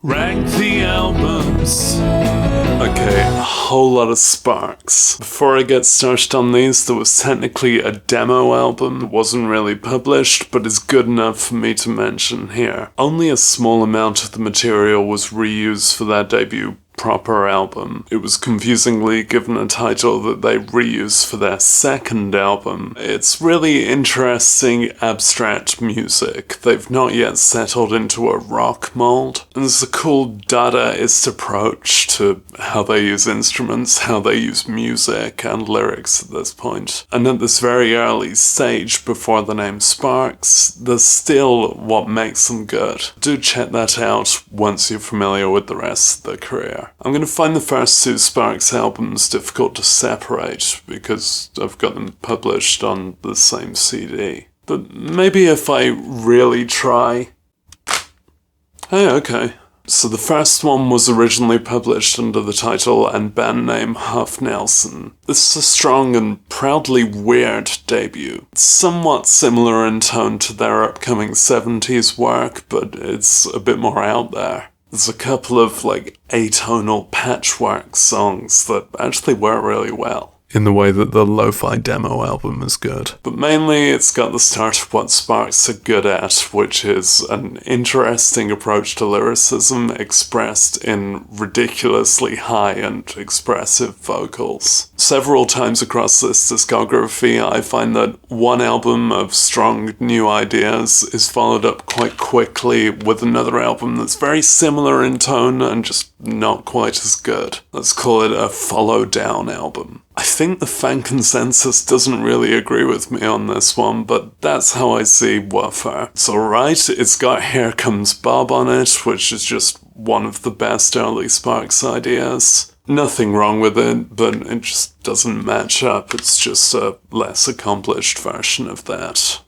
Rank the albums. Okay, a whole lot of sparks. Before I get started on these, there was technically a demo album that wasn't really published, but is good enough for me to mention here. Only a small amount of the material was reused for their debut proper album. It was confusingly given a title that they reused for their second album. It's really interesting abstract music. They've not yet settled into a rock mold. And there's a cool Dadaist approach to how they use instruments, how they use music and lyrics at this point. And at this very early stage before the name Sparks, there's still what makes them good. Do check that out once you're familiar with the rest of their career. I'm going to find the first two Sparks albums difficult to separate because I've got them published on the same CD. But maybe if I really try... Hey, okay. So the first one was originally published under the title and band name Huff Nelson. This is a strong and proudly weird debut. It's somewhat similar in tone to their upcoming 70s work, but it's a bit more out there. There's a couple of, atonal patchwork songs that actually work really well, in the way that the lo-fi demo album is good. But mainly it's got the start of what Sparks are good at, which is an interesting approach to lyricism expressed in ridiculously high and expressive vocals. Several times across this discography, I find that one album of strong new ideas is followed up quite quickly with another album that's very similar in tone and just not quite as good. Let's call it a follow-down album. I think the fan consensus doesn't really agree with me on this one, but that's how I see Woofer. It's alright, it's got Here Comes Bob on it, which is just one of the best early Sparks ideas. Nothing wrong with it, but it just doesn't match up. It's just a less accomplished version of that.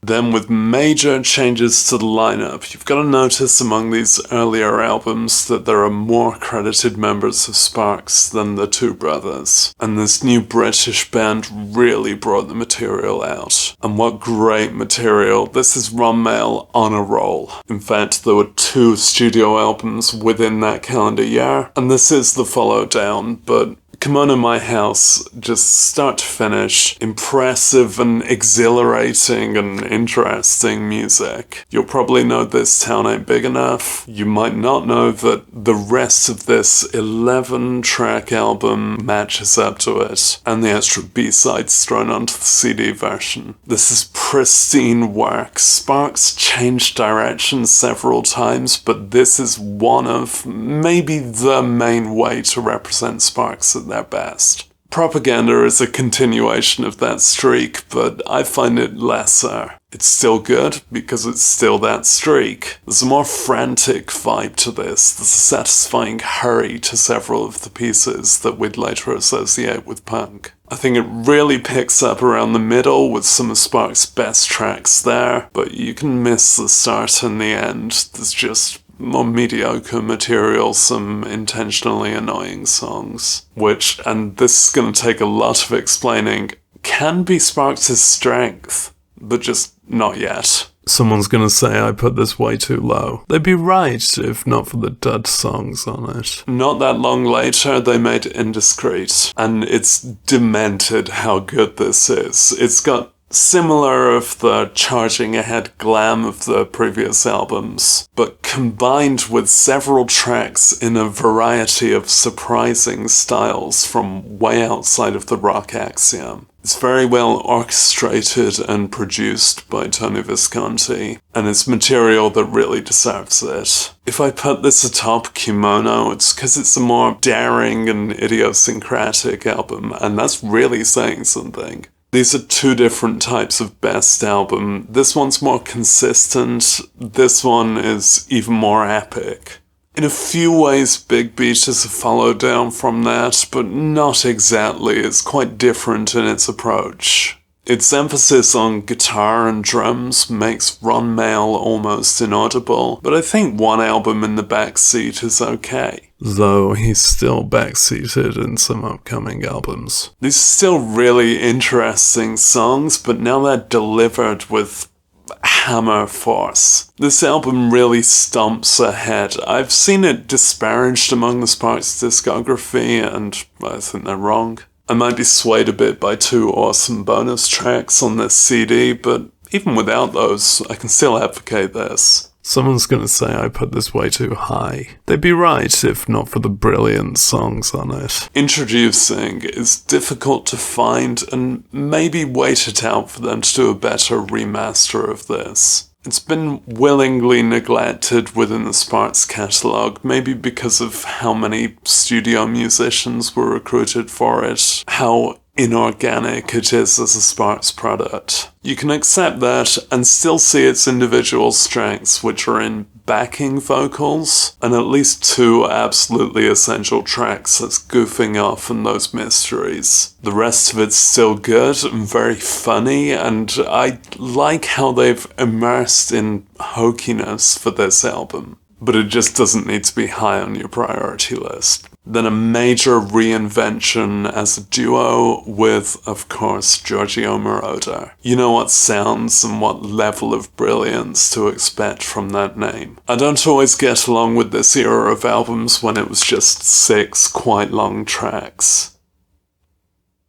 Then with major changes to the lineup, you've got to notice among these earlier albums that there are more credited members of Sparks than the two brothers. And this new British band really brought the material out. And what great material. This is Ron Mail on a roll. In fact, there were 2 studio albums within that calendar year, and this is the follow-down, but Come On In My House, just start to finish, impressive and exhilarating and interesting music. You'll probably know This Town Ain't Big Enough. You might not know that the rest of this 11-track album matches up to it, and the extra B-sides thrown onto the CD version. This is pristine work. Sparks changed direction several times, but this is one of maybe the main way to represent Sparks at their best. Propaganda is a continuation of that streak, but I find it lesser. It's still good because it's still that streak. There's a more frantic vibe to this. There's a satisfying hurry to several of the pieces that we'd later associate with punk. I think it really picks up around the middle with some of Sparks' best tracks there, but you can miss the start and the end. There's just more mediocre material, some intentionally annoying songs, which, and this is going to take a lot of explaining, can be Sparks' strength, but just not yet. Someone's going to say I put this way too low. They'd be right if not for the dud songs on it. Not that long later, they made Indiscreet, and it's demented how good this is. It's got similar of the charging ahead glam of the previous albums, but combined with several tracks in a variety of surprising styles from way outside of the rock axiom. It's very well orchestrated and produced by Tony Visconti, and it's material that really deserves it. If I put this atop Kimono, it's because it's a more daring and idiosyncratic album, and that's really saying something. These are 2 different types of best album. This one's more consistent, this one is even more epic. In a few ways, Big Beat is a follow-down from that, but not exactly. It's quite different in its approach. Its emphasis on guitar and drums makes Ron Mail almost inaudible, but I think one album in the backseat is okay. Though he's still backseated in some upcoming albums. These are still really interesting songs, but now they're delivered with hammer force. This album really stomps ahead. I've seen it disparaged among the Sparks discography, and I think they're wrong. I might be swayed a bit by 2 awesome bonus tracks on this CD, but even without those, I can still advocate this. Someone's gonna say I put this way too high. They'd be right if not for the brilliant songs on it. Introducing is difficult to find, and maybe wait it out for them to do a better remaster of this. It's been willingly neglected within the Sparks catalogue, maybe because of how many studio musicians were recruited for it, how inorganic it is as a Sparks product. You can accept that and still see its individual strengths, which are in backing vocals, and at least 2 absolutely essential tracks that's goofing off in those mysteries. The rest of it's still good and very funny, and I like how they've immersed in hokiness for this album. But it just doesn't need to be high on your priority list. Then a major reinvention as a duo with, of course, Giorgio Moroder. You know what sounds and what level of brilliance to expect from that name. I don't always get along with this era of albums when it was just 6 quite long tracks.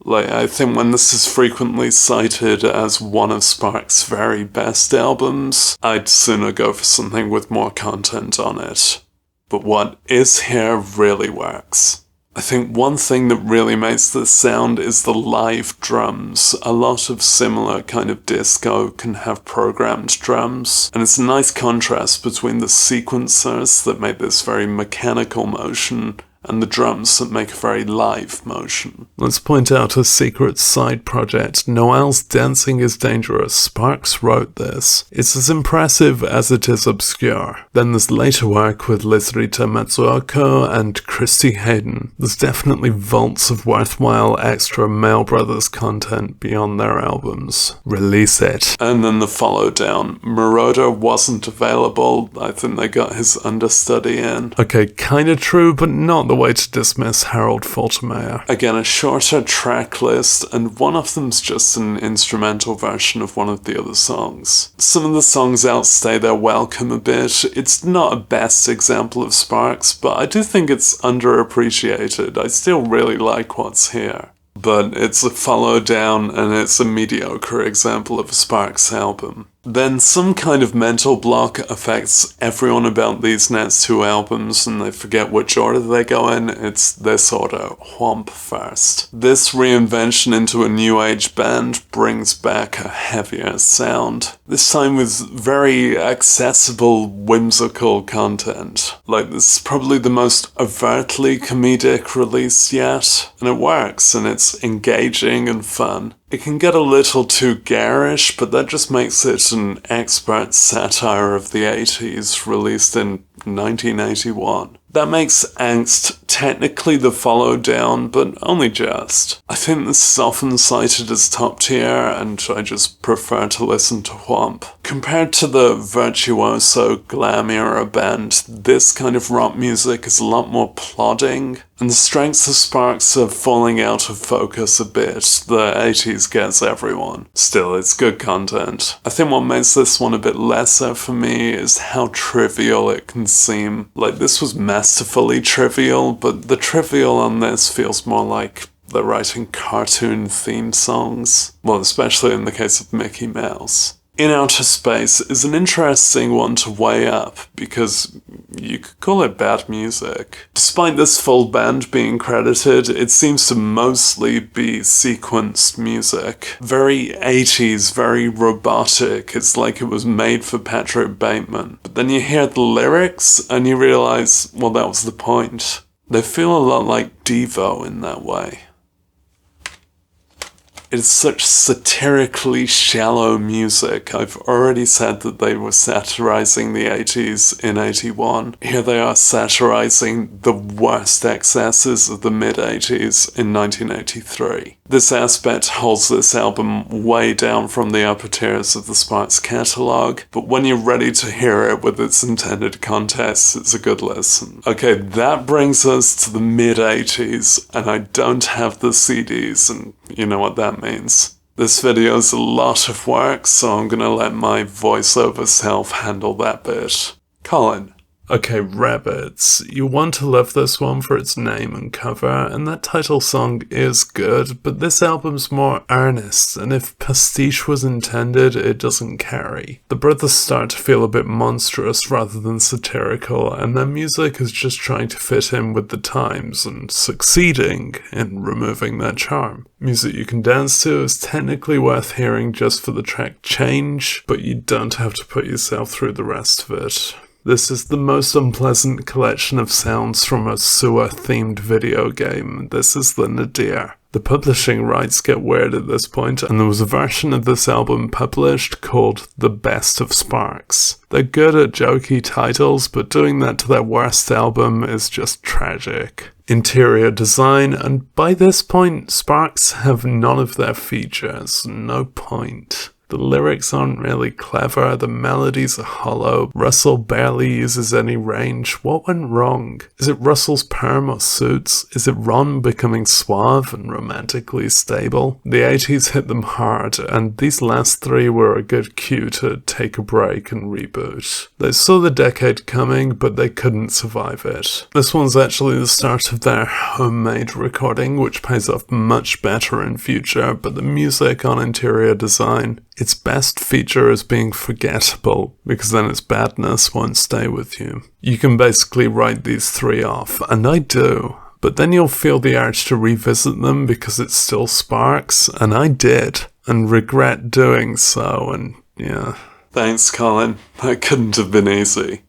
I think when this is frequently cited as one of Sparks' very best albums, I'd sooner go for something with more content on it. But what is here really works. I think one thing that really makes this sound is the live drums. A lot of similar kind of disco can have programmed drums, and it's a nice contrast between the sequencers that make this very mechanical motion and the drums that make a very live motion. Let's point out a secret side project. Noel's Dancing is Dangerous. Sparks wrote this. It's as impressive as it is obscure. Then there's later work with Lizrita Matsuoko and Christy Hayden. There's definitely vaults of worthwhile extra Male Brothers content beyond their albums. Release it. And then the follow down. Moroder wasn't available. I think they got his understudy in. Okay, kinda true, but not the way to dismiss Harold Faltermeyer. Again, a shorter track list, and one of them's just an instrumental version of one of the other songs. Some of the songs outstay their welcome a bit. It's not a best example of Sparks, but I do think it's underappreciated. I still really like what's here. But it's a follow down, and it's a mediocre example of a Sparks album. Then some kind of mental block affects everyone about these next 2 albums, and they forget which order they go in. It's this order, Whomp first. This reinvention into a new age band brings back a heavier sound. This time with very accessible, whimsical content. This is probably the most overtly comedic release yet, and it works, and it's engaging and fun. It can get a little too garish, but that just makes it an expert satire of the 80s, released in 1981. That makes Angst technically the follow down, but only just. I think this is often cited as top tier, and I just prefer to listen to Whomp. Compared to the virtuoso glam era band, this kind of rock music is a lot more plodding, and the strengths of Sparks are falling out of focus a bit. The 80s gets everyone. Still, it's good content. I think what makes this one a bit lesser for me is how trivial it can seem. This was masterfully trivial, but the trivial on this feels more like they're writing cartoon theme songs. Well, especially in the case of Mickey Mouse. In Outer Space is an interesting one to weigh up, because you could call it bad music. Despite this full band being credited, it seems to mostly be sequenced music. Very 80s, very robotic. It's like it was made for Patrick Bateman. But then you hear the lyrics and you realize, well, that was the point. They feel a lot like Devo in that way. It's such satirically shallow music. I've already said that they were satirizing the 80s in 81. Here they are satirizing the worst excesses of the mid-80s in 1983. This aspect holds this album way down from the upper tiers of the Sparks catalogue, but when you're ready to hear it with its intended context, it's a good listen. Okay, that brings us to the mid-80s, and I don't have the CDs, and you know what that means. This video is a lot of work, so I'm gonna let my voiceover self handle that bit. Colin. Okay, rabbits. You want to love this one for its name and cover, and that title song is good, but this album's more earnest, and if pastiche was intended, it doesn't carry. The brothers start to feel a bit monstrous rather than satirical, and their music is just trying to fit in with the times and succeeding in removing their charm. Music you can dance to is technically worth hearing just for the track Change, but you don't have to put yourself through the rest of it. This is the most unpleasant collection of sounds from a sewer-themed video game. This is the nadir. The publishing rights get weird at this point, and there was a version of this album published called The Best of Sparks. They're good at jokey titles, but doing that to their worst album is just tragic. Interior design, and by this point, Sparks have none of their features. No point. The lyrics aren't really clever, the melodies are hollow, Russell barely uses any range. What went wrong? Is it Russell's perm or suits? Is it Ron becoming suave and romantically stable? The 80s hit them hard, and these last three were a good cue to take a break and reboot. They saw the decade coming, but they couldn't survive it. This one's actually the start of their homemade recording, which pays off much better in future, but the music on Interior Design, its best feature is being forgettable, because then its badness won't stay with you. You can basically write these three off, and I do, but then you'll feel the urge to revisit them because it still sparks, and I did, and regret doing so, and yeah. Thanks, Colin. That couldn't have been easy.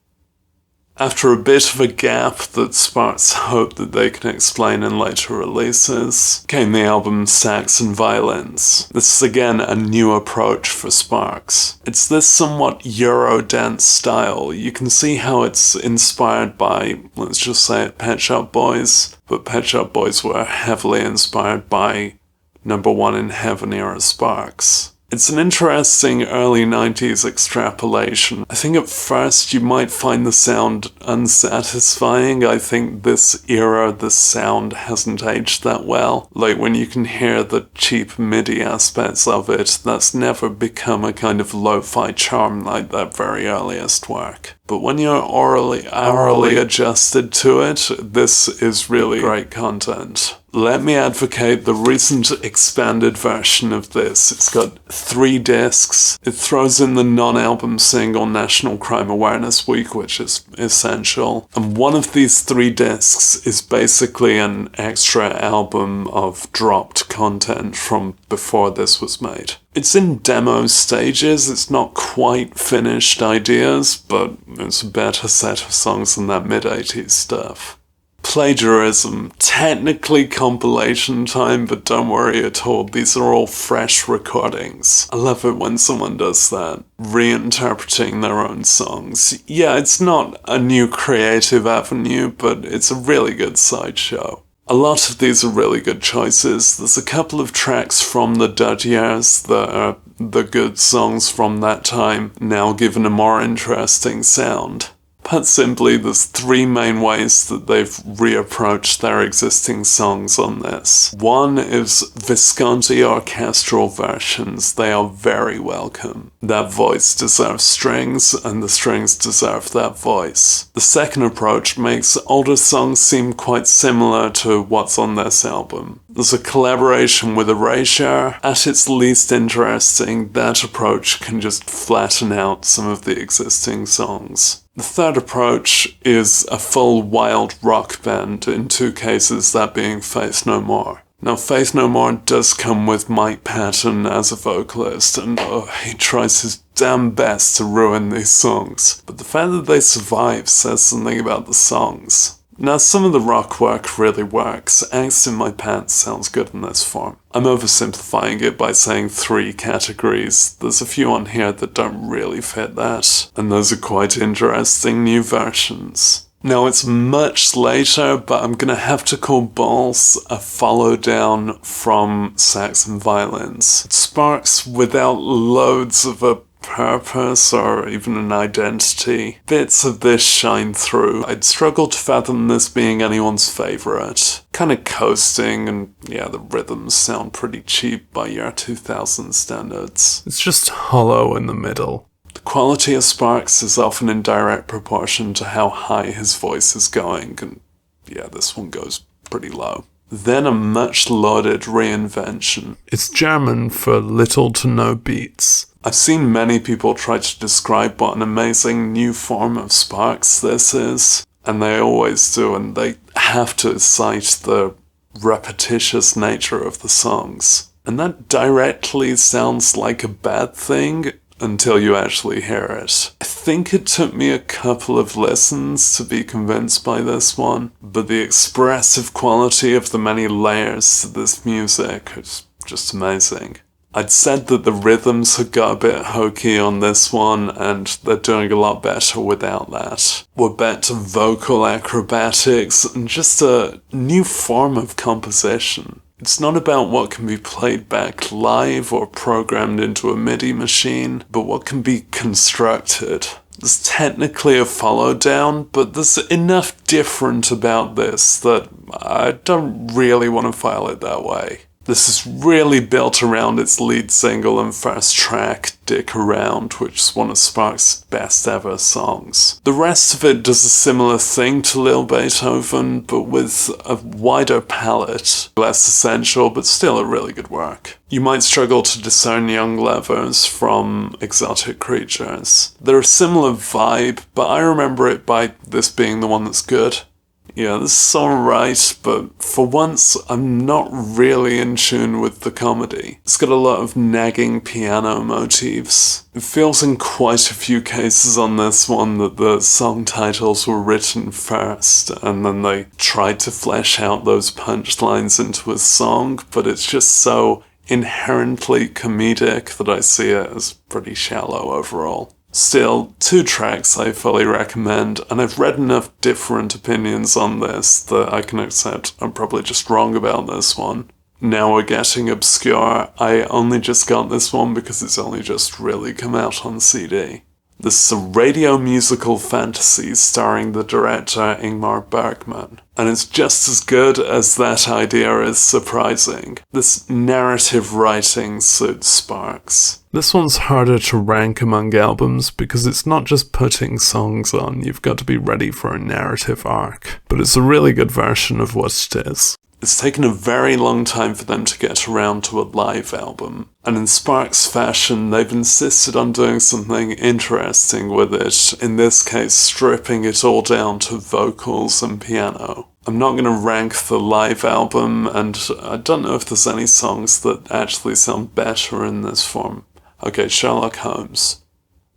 After a bit of a gap that Sparks hope that they can explain in later releases, came the album Sax and Violins. This is again a new approach for Sparks. It's this somewhat Eurodance style. You can see how it's inspired by, let's just say it, Pet Shop Boys, but Pet Shop Boys were heavily inspired by Number One in Heaven era Sparks. It's an interesting early 90s extrapolation. I think at first you might find the sound unsatisfying. I think this era, this sound hasn't aged that well. Like when you can hear the cheap MIDI aspects of it, that's never become a kind of lo-fi charm like that very earliest work. But when you're hourly adjusted to it, this is really great content. Let me advocate the recent expanded version of this. It's got 3 discs. It throws in the non-album single National Crime Awareness Week, which is essential. And one of these 3 discs is basically an extra album of dropped content from before this was made. It's in demo stages, it's not quite finished ideas, but it's a better set of songs than that mid-80s stuff. Plagiarism, technically compilation time, but don't worry at all, these are all fresh recordings. I love it when someone does that, reinterpreting their own songs. Yeah, it's not a new creative avenue, but it's a really good sideshow. A lot of these are really good choices. There's a couple of tracks from the dud years that are the good songs from that time, now given a more interesting sound. Put simply, there's 3 main ways that they've reapproached their existing songs on this. One is Visconti orchestral versions. They are very welcome. That voice deserves strings, and the strings deserve that voice. The second approach makes older songs seem quite similar to what's on this album. There's a collaboration with Erasure. At its least interesting, that approach can just flatten out some of the existing songs. The third approach is a full wild rock band, in 2 cases, that being Faith No More. Now, Faith No More does come with Mike Patton as a vocalist, and he tries his damn best to ruin these songs. But the fact that they survive says something about the songs. Now, some of the rock work really works. Angst in My Pants sounds good in this form. I'm oversimplifying it by saying 3 categories. There's a few on here that don't really fit that, and those are quite interesting new versions. Now, it's much later, but I'm gonna have to call Balls a follow down from Sax and Violins. It sparks without loads of a purpose or even an identity. Bits of this shine through. I'd struggle to fathom this being anyone's favourite. kind of coasting, and yeah, the rhythms sound pretty cheap by year 2000 standards. It's just hollow in the middle. The quality of Sparks is often in direct proportion to how high his voice is going, and yeah, this one goes pretty low. Then a much lauded reinvention. It's German for little to no beats. I've seen many people try to describe what an amazing new form of Sparks this is, and they always do, and they have to cite the repetitious nature of the songs. And that directly sounds like a bad thing until you actually hear it. I think it took me a couple of listens to be convinced by this one, but the expressive quality of the many layers to this music is just amazing. I'd said that the rhythms had got a bit hokey on this one, and they're doing a lot better without that. We're back to vocal acrobatics and just a new form of composition. It's not about what can be played back live or programmed into a MIDI machine, but what can be constructed. There's technically a follow down, but there's enough different about this that I don't really want to file it that way. This is really built around its lead single and first track, Dick Around, which is one of Sparks' best ever songs. The rest of it does a similar thing to Lil Beethoven, but with a wider palette. Less essential, but still a really good work. You might struggle to discern Young Lovers from Exotic Creatures. They're a similar vibe, but I remember it by this being the one that's good. Yeah, this is alright, but for once, I'm not really in tune with the comedy. It's got a lot of nagging piano motifs. It feels in quite a few cases on this one that the song titles were written first, and then they tried to flesh out those punchlines into a song, but it's just so inherently comedic that I see it as pretty shallow overall. Still, 2 tracks I fully recommend, and I've read enough different opinions on this that I can accept I'm probably just wrong about this one. Now we're getting obscure. I only just got this one because it's only just really come out on CD. This is a radio musical fantasy starring the director Ingmar Bergman, and it's just as good as that idea is surprising. This narrative writing suits Sparks. This one's harder to rank among albums because it's not just putting songs on, you've got to be ready for a narrative arc, but it's a really good version of what it is. It's taken a very long time for them to get around to a live album, and in Sparks' fashion, they've insisted on doing something interesting with it, in this case stripping it all down to vocals and piano. I'm not going to rank the live album, and I don't know if there's any songs that actually sound better in this form. Okay, Sherlock Holmes.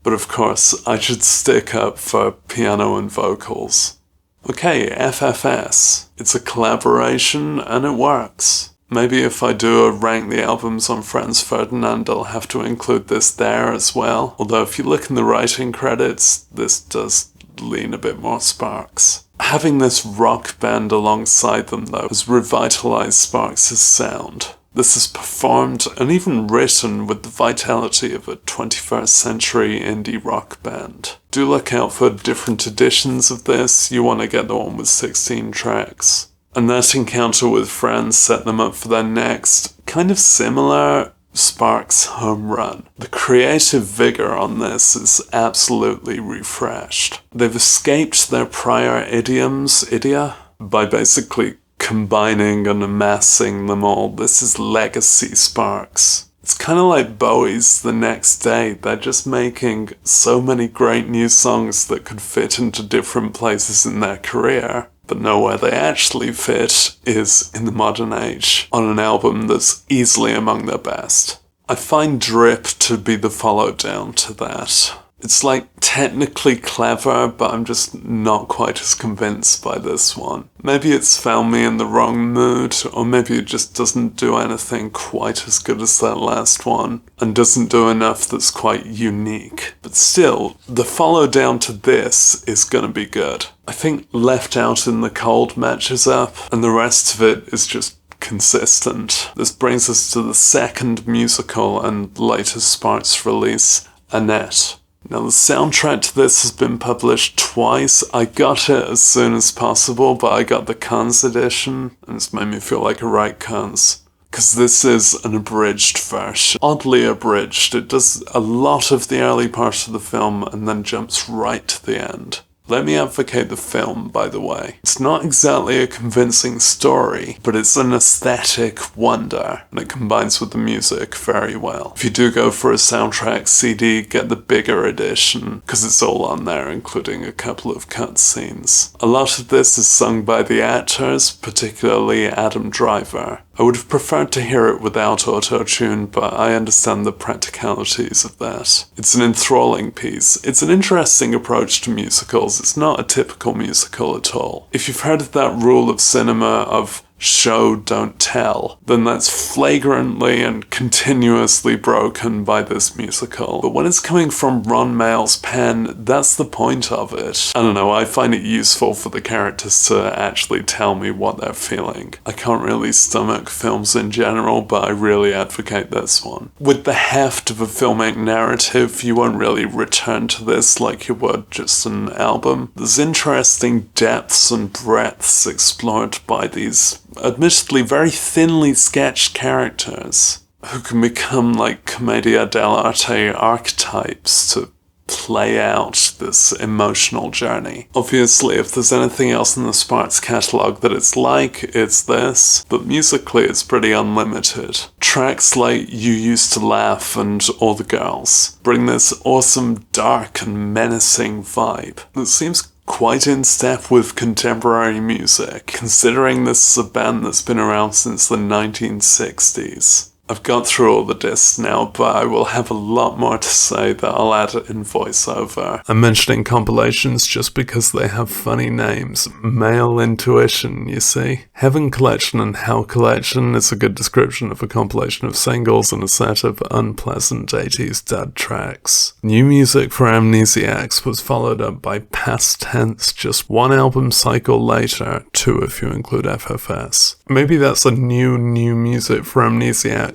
But of course, I should stick up for piano and vocals. Okay, FFS. It's a collaboration and it works. Maybe if I do a rank the albums on Franz Ferdinand, I'll have to include this there as well. Although if you look in the writing credits, this does lean a bit more Sparks. Having this rock band alongside them though has revitalized Sparks' sound. This is performed and even written with the vitality of a 21st century indie rock band. Do look out for different editions of this, you want to get the one with 16 tracks. And that encounter with Franz set them up for their next, kind of similar, Sparks home run. The creative vigor on this is absolutely refreshed. They've escaped their prior idia, by basically combining and amassing them all. This is legacy Sparks. It's kind of like Bowie's The Next Day. They're just making so many great new songs that could fit into different places in their career, but know where they actually fit is in the modern age, on an album that's easily among their best. I find Drip to be the follow-down to that. It's like technically clever, but I'm just not quite as convinced by this one. Maybe it's found me in the wrong mood, or maybe it just doesn't do anything quite as good as that last one, and doesn't do enough that's quite unique. But still, the follow down to this is gonna be good. I think Left Out in the Cold matches up, and the rest of it is just consistent. This brings us to the second musical and latest Sparks release, Annette. Now the soundtrack to this has been published twice. I got it as soon as possible, but I got the Cons edition, and it's made me feel like a right cons. Because this is an abridged version. Oddly abridged. It does a lot of the early part of the film and then jumps right to the end. Let me advocate the film, by the way. It's not exactly a convincing story, but it's an aesthetic wonder, and it combines with the music very well. If you do go for a soundtrack CD, get the bigger edition, because it's all on there, including a couple of cutscenes. A lot of this is sung by the actors, particularly Adam Driver. I would have preferred to hear it without auto-tune, but I understand the practicalities of that. It's an enthralling piece. It's an interesting approach to musicals. It's not a typical musical at all. If you've heard of that rule of cinema of show, don't tell, then that's flagrantly and continuously broken by this musical. But when it's coming from Ron Mayall's pen, that's the point of it. I don't know, I find it useful for the characters to actually tell me what they're feeling. I can't really stomach films in general, but I really advocate this one. With the heft of a filmic narrative, you won't really return to this like you would just an album. There's interesting depths and breadths explored by these admittedly very thinly sketched characters who can become like commedia dell'arte archetypes to play out this emotional journey. Obviously, if there's anything else in the Sparks catalogue that it's like, it's this, but musically it's pretty unlimited. Tracks like You Used to Laugh and All the Girls bring this awesome, dark and menacing vibe that seems quite in step with contemporary music, considering this is a band that's been around since the 1960s. I've got through all the discs now, but I will have a lot more to say that I'll add in voiceover. I'm mentioning Compilations just because they have funny names. Male intuition, you see. Heaven Collection and Hell Collection is a good description of a compilation of singles and a set of unpleasant 80s dud tracks. New music for Amnesiacs was followed up by Past Tense just one album cycle later, 2 if you include FFS. Maybe that's a new music for Amnesiacs.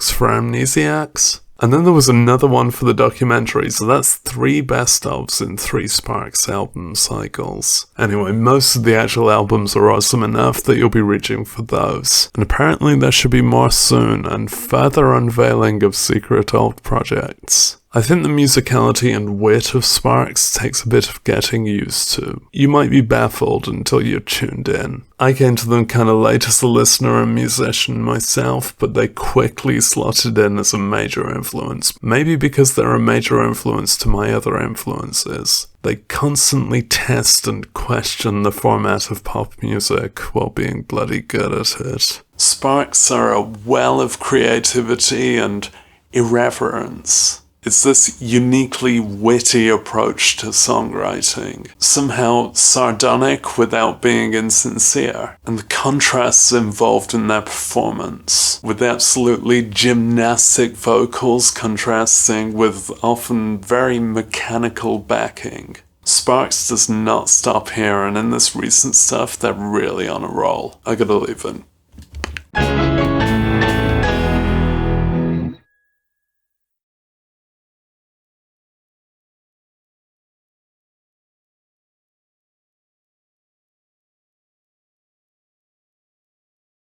And then there was another one for the documentary, so that's 3 best-ofs in 3 Sparks album cycles. Anyway, most of the actual albums are awesome enough that you'll be reaching for those. And apparently there should be more soon, and further unveiling of secret old projects. I think the musicality and wit of Sparks takes a bit of getting used to. You might be baffled until you're tuned in. I came to them kind of late as a listener and musician myself, but they quickly slotted in as a major influence. Maybe because they're a major influence to my other influences. They constantly test and question the format of pop music while being bloody good at it. Sparks are a well of creativity and irreverence. It's this uniquely witty approach to songwriting, somehow sardonic without being insincere, and the contrasts involved in their performance, with absolutely gymnastic vocals contrasting with often very mechanical backing. Sparks does not stop here, and in this recent stuff, they're really on a roll. I gotta leave it.